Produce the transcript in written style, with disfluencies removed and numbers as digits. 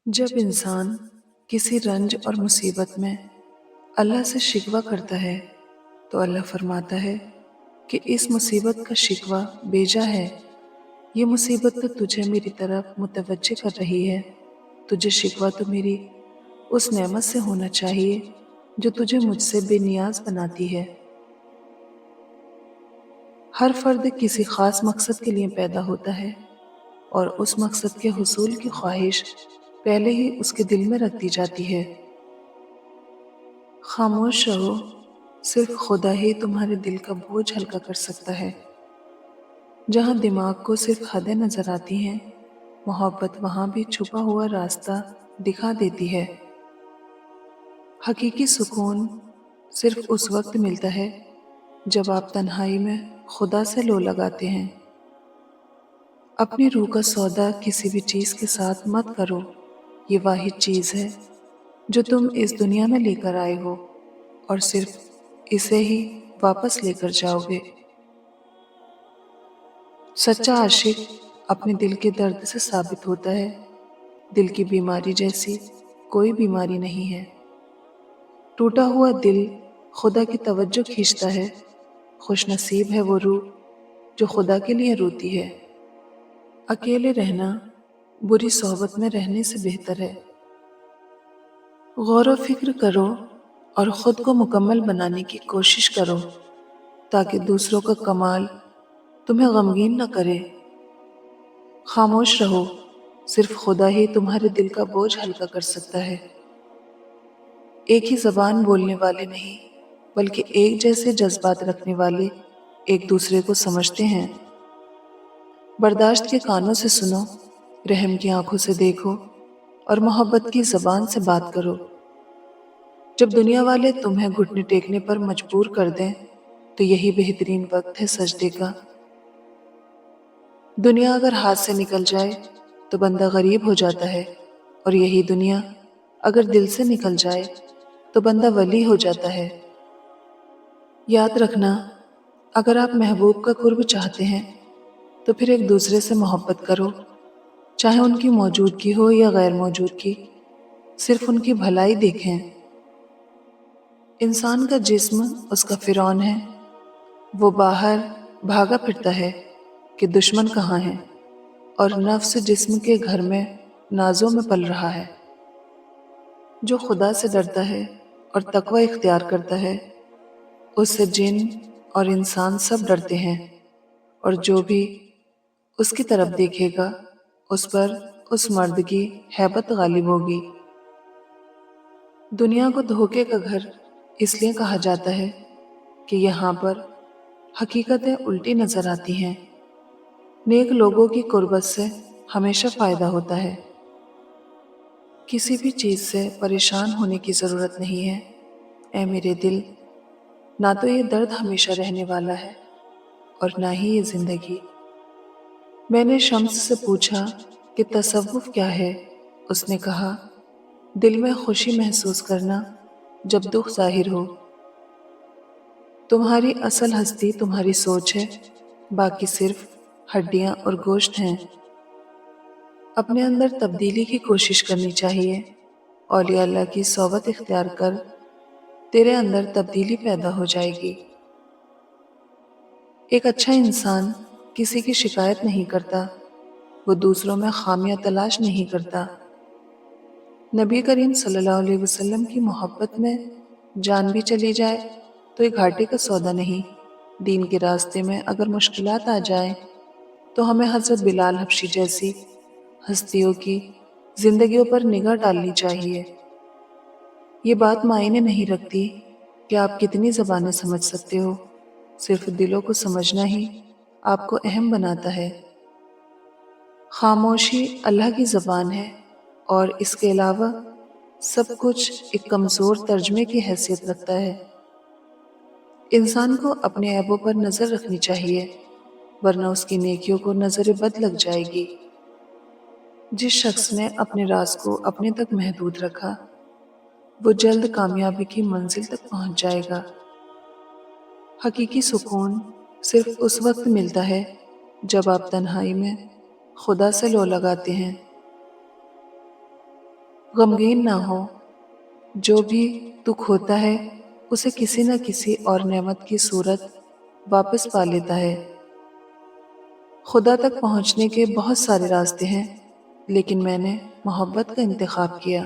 जब इंसान किसी रंज और मुसीबत में अल्लाह से शिकवा करता है तो अल्लाह फरमाता है कि इस मुसीबत का शिकवा बेजा है। ये मुसीबत तो तुझे मेरी तरफ मुतवज्जे कर रही है। तुझे शिकवा तो मेरी उस नेमत से होना चाहिए जो तुझे मुझसे बेनियाज बनाती है। हर फर्द किसी खास मकसद के लिए पैदा होता है और उस मकसद के हुसूल की ख्वाहिश पहले ही उसके दिल में रख दी जाती है। खामोश रहो, सिर्फ खुदा ही तुम्हारे दिल का बोझ हल्का कर सकता है। जहाँ दिमाग को सिर्फ हदें नजर आती हैं, मोहब्बत वहाँ भी छुपा हुआ रास्ता दिखा देती है। हकीकी सुकून सिर्फ उस वक्त मिलता है जब आप तन्हाई में खुदा से लो लगाते हैं। अपनी रूह का सौदा किसी भी चीज़ के साथ मत करो। ये वाहिद चीज़ है जो तुम इस दुनिया में लेकर आए हो और सिर्फ इसे ही वापस लेकर जाओगे। सच्चा आशिक अपने दिल के दर्द से साबित होता है। दिल की बीमारी जैसी कोई बीमारी नहीं है। टूटा हुआ दिल खुदा की तवज्जो खींचता है। खुश नसीब है वो रूह जो खुदा के लिए रोती है। अकेले रहना बुरी सोहबत में रहने से बेहतर है। गौर व फिक्र करो और खुद को मुकम्मल बनाने की कोशिश करो ताकि दूसरों का कमाल तुम्हें गमगीन न करे। खामोश रहो, सिर्फ खुदा ही तुम्हारे दिल का बोझ हल्का कर सकता है। एक ही ज़बान बोलने वाले नहीं बल्कि एक जैसे जज्बात रखने वाले एक दूसरे को समझते हैं। बर्दाश्त के कानों से सुनो, रहम की आंखों से देखो और मोहब्बत की ज़बान से बात करो। जब दुनिया वाले तुम्हें घुटने टेकने पर मजबूर कर दें तो यही बेहतरीन वक्त है सजदे का। दुनिया अगर हाथ से निकल जाए तो बंदा गरीब हो जाता है और यही दुनिया अगर दिल से निकल जाए तो बंदा वली हो जाता है। याद रखना, अगर आप महबूब का कुर्ब चाहते हैं तो फिर एक दूसरे से मोहब्बत करो, चाहे उनकी मौजूदगी हो या गैर मौजूदगी। सिर्फ उनकी भलाई देखें। इंसान का जिस्म उसका फिरौन है। वो बाहर भागा फिरता है कि दुश्मन कहाँ है और नफ्स जिस्म के घर में नाजों में पल रहा है। जो खुदा से डरता है और तकवा इख्तियार करता है उससे जिन और इंसान सब डरते हैं, और जो भी उसकी तरफ देखेगा उस पर उस मर्द की हैबत गालिब होगी। दुनिया को धोखे का घर इसलिए कहा जाता है कि यहाँ पर हकीकतें उल्टी नजर आती हैं। नेक लोगों की कुर्बत से हमेशा फायदा होता है। किसी भी चीज़ से परेशान होने की ज़रूरत नहीं है। ऐ मेरे दिल, ना तो ये दर्द हमेशा रहने वाला है और ना ही ये ज़िंदगी। मैंने शम्स से पूछा कि तसव्वुफ क्या है। उसने कहा, दिल में खुशी महसूस करना जब दुख जाहिर हो। तुम्हारी असल हस्ती तुम्हारी सोच है, बाकी सिर्फ हड्डियां और गोश्त हैं। अपने अंदर तब्दीली की कोशिश करनी चाहिए। औलिया अल्लाह की सोबत इख्तियार कर, तेरे अंदर तब्दीली पैदा हो जाएगी। एक अच्छा इंसान किसी की शिकायत नहीं करता, वो दूसरों में खामियां तलाश नहीं करता। नबी करीम सल्लल्लाहु अलैहि वसल्लम की मोहब्बत में जान भी चली जाए तो एक घाटे का सौदा नहीं। दीन के रास्ते में अगर मुश्किलात आ जाए तो हमें हज़रत बिलाल हबशी जैसी हस्तियों की जिंदगियों पर निगाह डालनी चाहिए। ये बात मायने नहीं रखती कि आप कितनी ज़बानें समझ सकते हो, सिर्फ दिलों को समझना ही आपको अहम बनाता है। खामोशी अल्लाह की ज़बान है और इसके अलावा सब कुछ एक कमज़ोर तर्जमे की हैसियत रखता है। इंसान को अपने ऐबों पर नज़र रखनी चाहिए, वरना उसकी नेकियों को नज़र बद लग जाएगी। जिस शख्स ने अपने राज को अपने तक महदूद रखा वो जल्द कामयाबी की मंजिल तक पहुंच जाएगा। हकीकी सुकून सिर्फ उस वक्त मिलता है जब आप तन्हाई में खुदा से लो लगाते हैं। غمگین نہ ہو، جو بھی تو کھوتا ہے اسے کسی نہ کسی اور نعمت کی صورت واپس پا لیتا ہے۔ خدا تک پہنچنے کے بہت سارے راستے ہیں، لیکن میں نے محبت کا انتخاب کیا۔